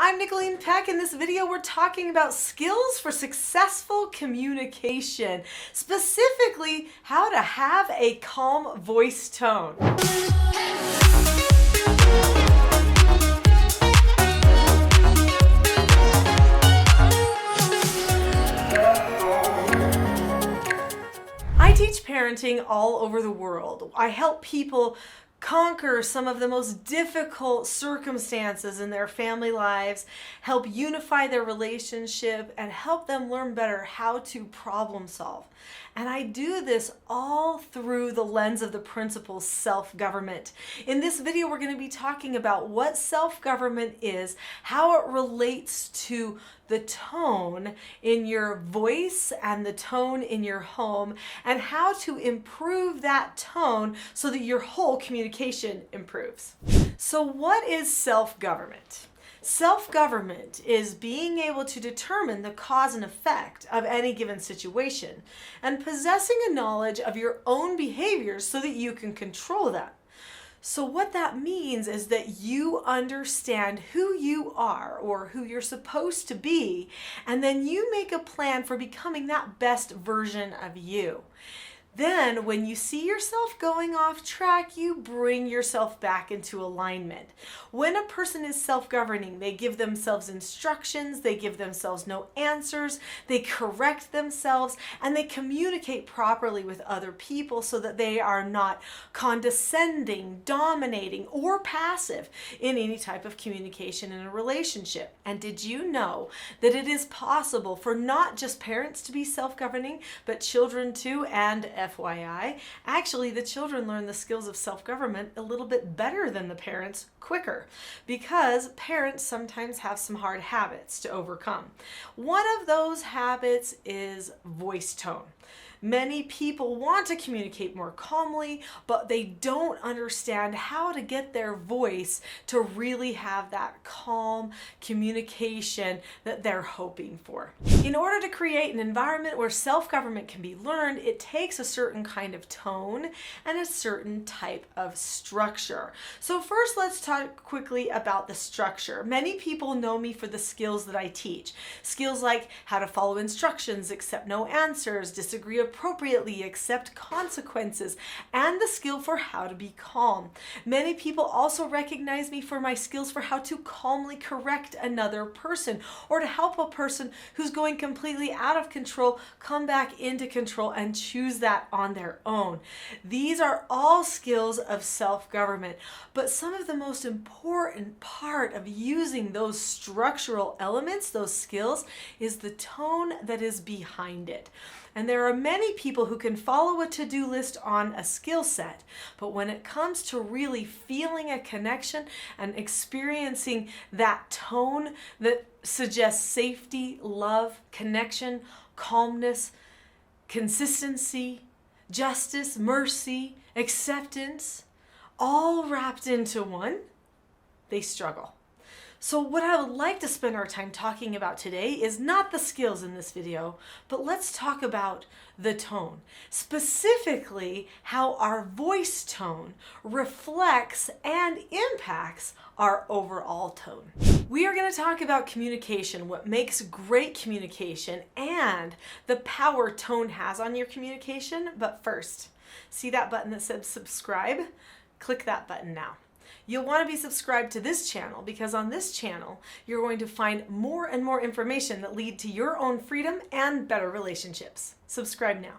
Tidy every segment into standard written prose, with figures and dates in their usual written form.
I'm Nicholeen Peck. In this video, we're talking about skills for successful communication, specifically how to have a calm voice tone. I teach parenting all over the world. I help people conquer some of the most difficult circumstances in their family lives, help unify their relationship, and help them learn better how to problem solve. And I do this all through the lens of the principle self-government. In this video, we're going to be talking about what self-government is, how it relates to the tone in your voice and the tone in your home, and how to improve that tone so that your whole communication improves. So what is self-government? Self-government is being able to determine the cause and effect of any given situation and possessing a knowledge of your own behaviors so that you can control them. So what that means is that you understand who you are or who you're supposed to be, and then you make a plan for becoming that best version of you. Then when you see yourself going off track, you bring yourself back into alignment. When a person is self-governing, they give themselves instructions, they give themselves no answers, they correct themselves, and they communicate properly with other people so that they are not condescending, dominating, or passive in any type of communication in a relationship. And did you know that it is possible for not just parents to be self-governing, but children too? And FYI, actually the children learn the skills of self-government a little bit better than the parents quicker, because parents sometimes have some hard habits to overcome. One of those habits is voice tone. Many people want to communicate more calmly, but they don't understand how to get their voice to really have that calm communication that they're hoping for. In order to create an environment where self-government can be learned, it takes a certain kind of tone and a certain type of structure. So first, let's talk quickly about the structure. Many people know me for the skills that I teach. Skills like how to follow instructions, accept no answers, disagree appropriately, accept consequences, and the skill for how to be calm. Many people also recognize me for my skills for how to calmly correct another person, or to help a person who's going completely out of control come back into control and choose that on their own. These are all skills of self-government, but some of the most important part of using those structural elements, those skills, is the tone that is behind it. And there are many people who can follow a to-do list on a skill set, but when it comes to really feeling a connection and experiencing that tone that suggests safety, love, connection, calmness, consistency, justice, mercy, acceptance, all wrapped into one, they struggle. So what I would like to spend our time talking about today is not the skills in this video, but let's talk about the tone. Specifically, how our voice tone reflects and impacts our overall tone. We are going to talk about communication, what makes great communication, and the power tone has on your communication. But first, see that button that says subscribe? Click that button now. You'll want to be subscribed to this channel because on this channel, you're going to find more and more information that lead to your own freedom and better relationships. Subscribe now.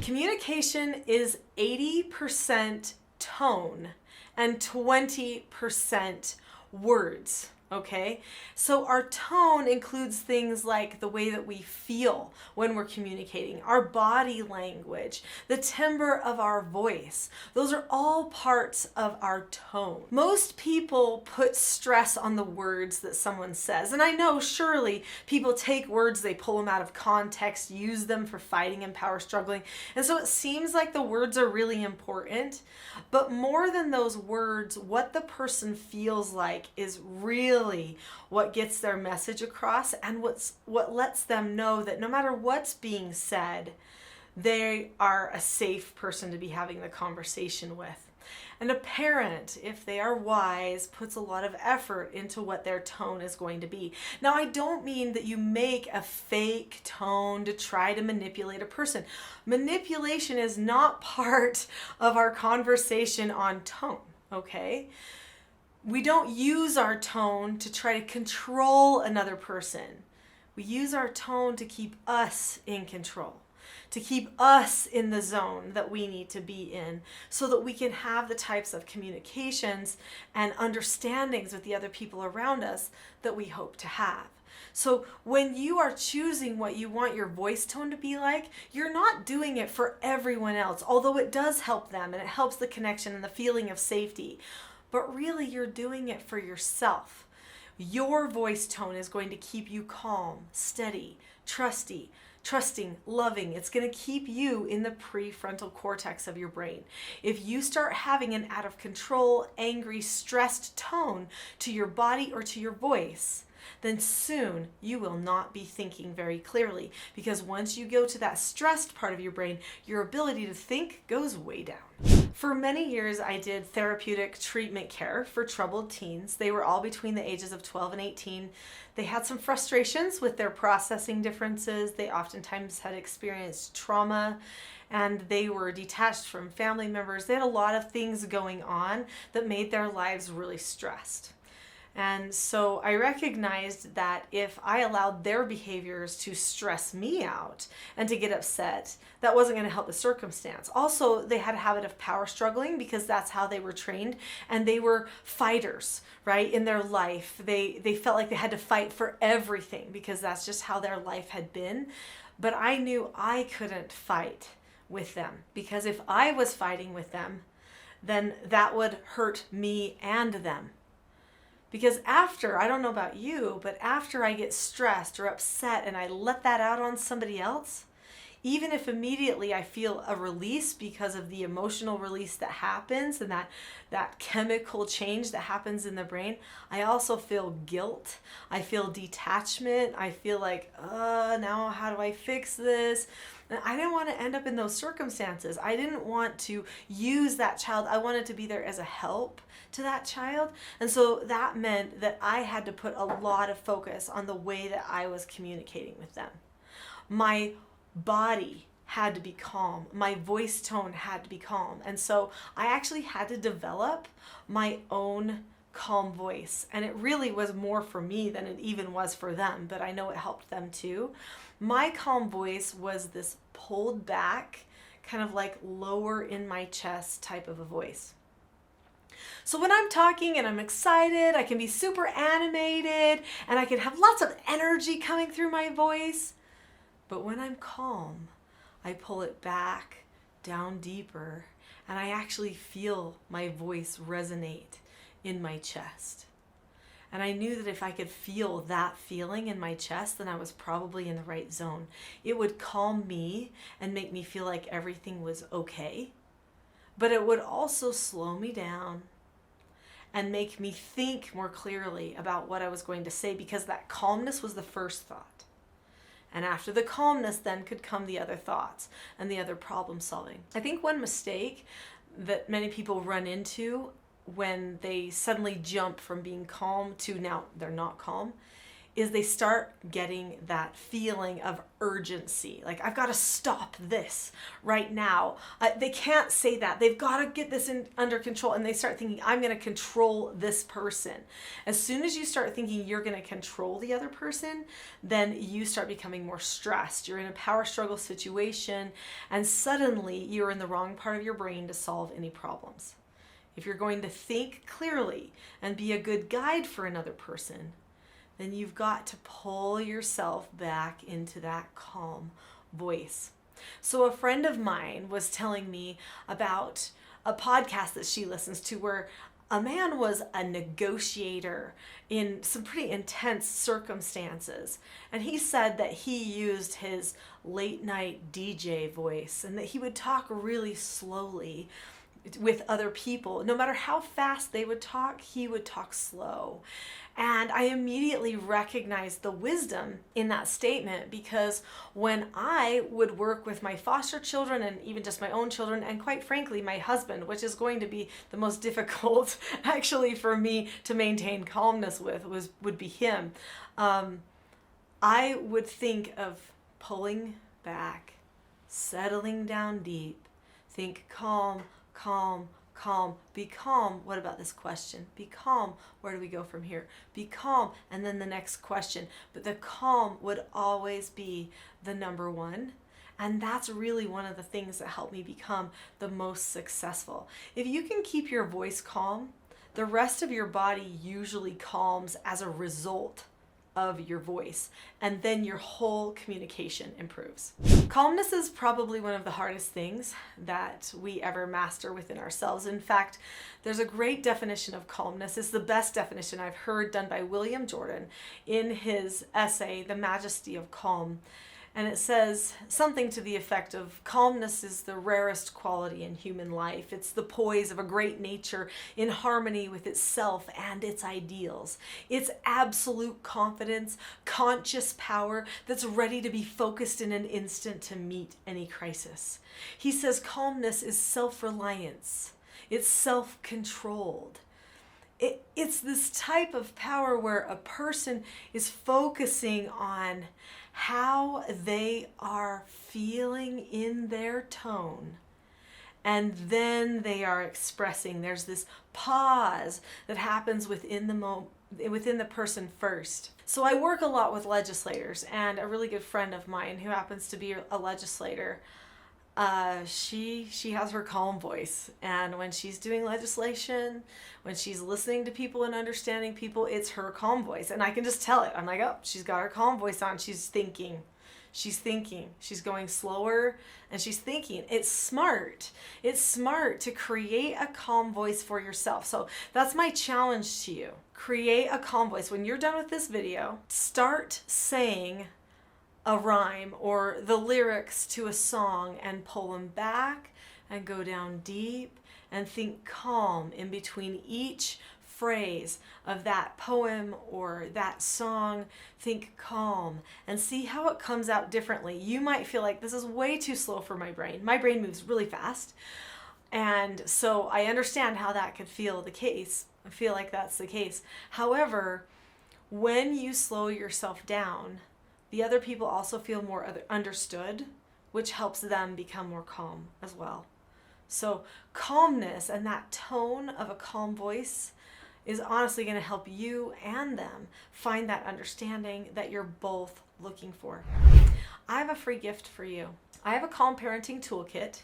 Communication is 80% tone and 20% words. Okay, so our tone includes things like the way that we feel when we're communicating, our body language, the timbre of our voice. Those are all parts of our tone. Most people put stress on the words that someone says. And I know surely people take words, they pull them out of context, use them for fighting and power struggling. And so it seems like the words are really important. But more than those words, what the person feels like is really what gets their message across, and what lets them know that no matter what's being said, they are a safe person to be having the conversation with. And a parent, if they are wise, puts a lot of effort into what their tone is going to be. Now, I don't mean that you make a fake tone to try to manipulate a person. Manipulation is not part of our conversation on tone, okay? We don't use our tone to try to control another person. We use our tone to keep us in control, to keep us in the zone that we need to be in, so that we can have the types of communications and understandings with the other people around us that we hope to have. So when you are choosing what you want your voice tone to be like, you're not doing it for everyone else, although it does help them and it helps the connection and the feeling of safety. But really, you're doing it for yourself. Your voice tone is going to keep you calm, steady, trusting, loving. It's going to keep you in the prefrontal cortex of your brain. If you start having an out of control, angry, stressed tone to your body or to your voice, then soon you will not be thinking very clearly, because once you go to that stressed part of your brain, your ability to think goes way down. For many years, I did therapeutic treatment care for troubled teens. They were all between the ages of 12 and 18. They had some frustrations with their processing differences. They oftentimes had experienced trauma, and they were detached from family members. They had a lot of things going on that made their lives really stressed. And so I recognized that if I allowed their behaviors to stress me out and to get upset, that wasn't going to help the circumstance. Also, they had a habit of power struggling because that's how they were trained, and they were fighters, right? In their life, they felt like they had to fight for everything because that's just how their life had been. But I knew I couldn't fight with them, because if I was fighting with them, then that would hurt me and them. Because after, I don't know about you, but after I get stressed or upset and I let that out on somebody else, even if immediately I feel a release because of the emotional release that happens and that chemical change that happens in the brain, I also feel guilt. I feel detachment. I feel like, now how do I fix this? And I didn't want to end up in those circumstances. I didn't want to use that child. I wanted to be there as a help to that child. And so that meant that I had to put a lot of focus on the way that I was communicating with them. My body had to be calm. My voice tone had to be calm. And so I actually had to develop my own calm voice. And it really was more for me than it even was for them, but I know it helped them too. My calm voice was this pulled back, kind of like lower in my chest type of a voice. So when I'm talking and I'm excited, I can be super animated and I can have lots of energy coming through my voice. But when I'm calm, I pull it back, down deeper, and I actually feel my voice resonate in my chest. And I knew that if I could feel that feeling in my chest, then I was probably in the right zone. It would calm me and make me feel like everything was okay. But it would also slow me down and make me think more clearly about what I was going to say, because that calmness was the first thought. And after the calmness, then could come the other thoughts and the other problem solving. I think one mistake that many people run into when they suddenly jump from being calm to now they're not calm is they start getting that feeling of urgency. Like, I've got to stop this right now. They can't say that. They've got to get this under control. And they start thinking, I'm going to control this person. As soon as you start thinking you're going to control the other person, then you start becoming more stressed. You're in a power struggle situation, and suddenly you're in the wrong part of your brain to solve any problems. If you're going to think clearly and be a good guide for another person, then you've got to pull yourself back into that calm voice. So a friend of mine was telling me about a podcast that she listens to where a man was a negotiator in some pretty intense circumstances. And he said that he used his late night DJ voice and that he would talk really slowly with other people. No matter how fast they would talk, he would talk slow. And I immediately recognized the wisdom in that statement, because when I would work with my foster children and even just my own children, and quite frankly, my husband, which is going to be the most difficult actually for me to maintain calmness with, would be him. I would think of pulling back, settling down deep, think calm, calm, calm, be calm. What about this question? Be calm. Where do we go from here? Be calm. And then the next question. But the calm would always be the number one. And that's really one of the things that helped me become the most successful. If you can keep your voice calm, the rest of your body usually calms as a result of your voice, and then your whole communication improves. Calmness is probably one of the hardest things that we ever master within ourselves. In fact, there's a great definition of calmness. It's the best definition I've heard done by William Jordan in his essay, The Majesty of Calm. And it says something to the effect of, calmness is the rarest quality in human life. It's the poise of a great nature in harmony with itself and its ideals. It's absolute confidence, conscious power that's ready to be focused in an instant to meet any crisis. He says calmness is self-reliance. It's self-controlled. It's this type of power where a person is focusing on how they are feeling in their tone, and then they are expressing. There's this pause that happens within the person first. So I work a lot with legislators, and a really good friend of mine who happens to be a legislator, she has her calm voice, and when she's doing legislation, when she's listening to people and understanding people, it's her calm voice, and I can just tell it. I'm like, oh, she's got her calm voice on. She's thinking, she's going slower, and she's thinking. It's smart to create a calm voice for yourself. So that's my challenge to you. Create a calm voice. When you're done with this video, start saying a rhyme or the lyrics to a song and pull them back and go down deep and think calm in between each phrase of that poem or that song. Think calm and see how it comes out differently. You might feel like this is way too slow for my brain. My brain moves really fast. And so I understand how that could feel the case. I feel like that's the case. However, when you slow yourself down, the other people also feel more understood, which helps them become more calm as well. So calmness and that tone of a calm voice is honestly going to help you and them find that understanding that you're both looking for. I have a free gift for you. I have a Calm Parenting Toolkit.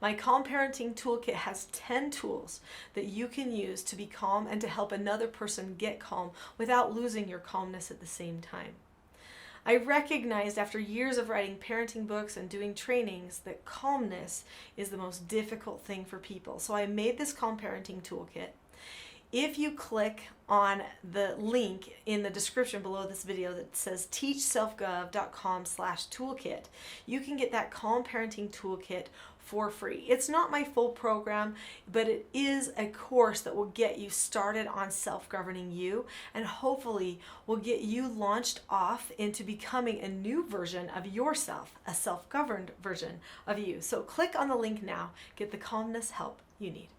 My Calm Parenting Toolkit has 10 tools that you can use to be calm and to help another person get calm without losing your calmness at the same time. I recognized after years of writing parenting books and doing trainings that calmness is the most difficult thing for people. So I made this Calm Parenting Toolkit. If you click on the link in the description below this video that says teachselfgov.com/toolkit, you can get that Calm Parenting Toolkit for free. It's not my full program, but it is a course that will get you started on self-governing you, and hopefully will get you launched off into becoming a new version of yourself, a self-governed version of you. So click on the link now, get the calmness help you need.